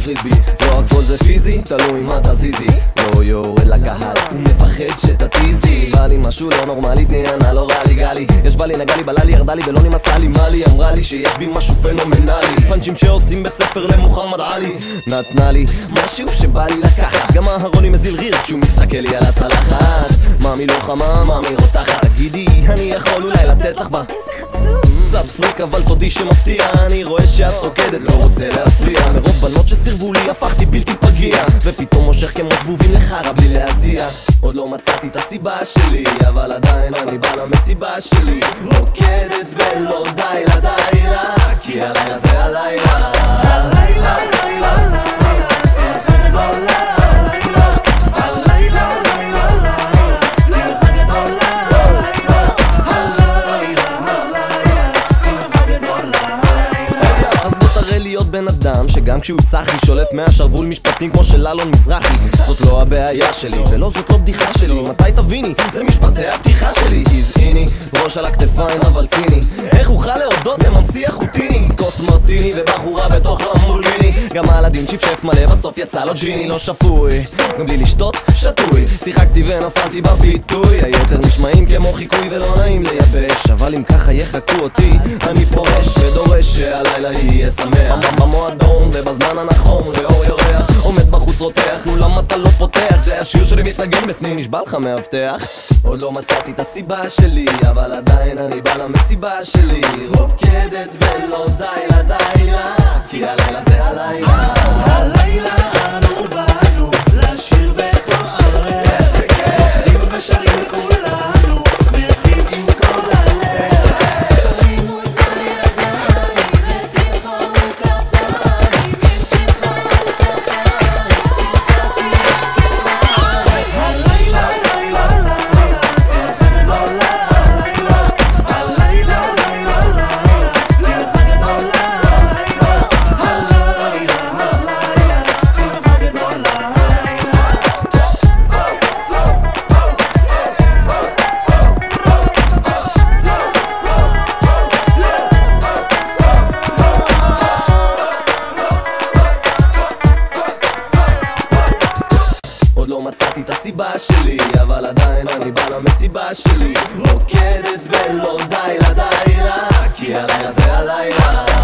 פריסבי. לא הכל זה פיזי, תלוי מה תזיזי. לא יורד לקהל, הוא מפחד שתתיזי. בא לי משהו לא נורמלי, תניאנה לא רע לי גלי. יש בא לי נגע לי, בלה לי, ירדה לי ולא נמאסה לי. מה לי? אמרה לי שיש בי משהו פנומנלי. פאנצ'ים שעושים בית ספר למוחמד עלי. נתנה לי משהו שבא לי לקחת. גם אהרוני מזיל ריר כשהוא מסתכל לי על הצלחת. מאמי לא חמה, מאמי רותחת. תגידי, אני יכול אולי לתת לך בה איזה חצוף. קצת פריק אבל תודי שמפתיע. אני רואה שאת רוקדת, לא רוצה להפריע. מרוב בנות שסירבו לי הפכתי בלתי פגיע, ופתאום מושך כמו זבובים לחרה בלי להזיע. עוד לא מצאתי את הסיבה שלי, אבל עדיין אני בא למסיבה שלי. רוקדת ולא די לה די לה, כי הלילה זה הלילה. הלילה לילה לילה, שמחה גדולה. בן אדם שגם כשהוא סחי שולף מהשרוול משפטים כמו של אלון מזרחי. זאת לא הבעיה שלי ולא זאת לא בדיחה שלי. מתי תביני? זה משפטי הפתיחה שלי. הזעיני, ראש על הכתפיים אבל ציני. איך אוכל להודות לממציא החוטיני? כוס מרטיני ובחורה בתוך למבורגיני. גם על הדין צ'יפ שף מלא בסוף יצא לו ג'יני. לא שפוי, גם בלי לשתות שטוי. שיחקתי ונפלתי בביטוי. היתר נשמעים כמו חיקוי ולא נעים לייבש, אבל אם ככה יחכו אותי אני פורש ודורש שהלילה יהיה שמח. במועדון ובזמן הנכון לאור ירח. עומד בחוץ רותח, נו למה אתה לא פותח? זה השיר שלי מתנגן בפנים, נשבע לך מאבטח. עוד לא מצאתי את הסיבה שלי, אבל עדיין אני בא למסיבה שלי. רוקדת ולא די לה די לה, כי הלילה זה הלילה. הלילה אנו באנו לשיר ותוארח, רים ושרים כולנו שמחים עם כל הלב. תרימו את הידיים ותמחאו כפיים, אם תמחאו כפיים שמחה תהיה כפיים. הלילה לילה לילה, שמחה גדולה. הלילה לילה לילה, שמחה גדולה. הלילה הלילה, שמחה גדולה. עוד לא מצאתי את הסיבה שלי, אבל עדיין אני בא למסיבה שלי. רוקדת ולא די לה די לה, כי הלילה זה הלילה.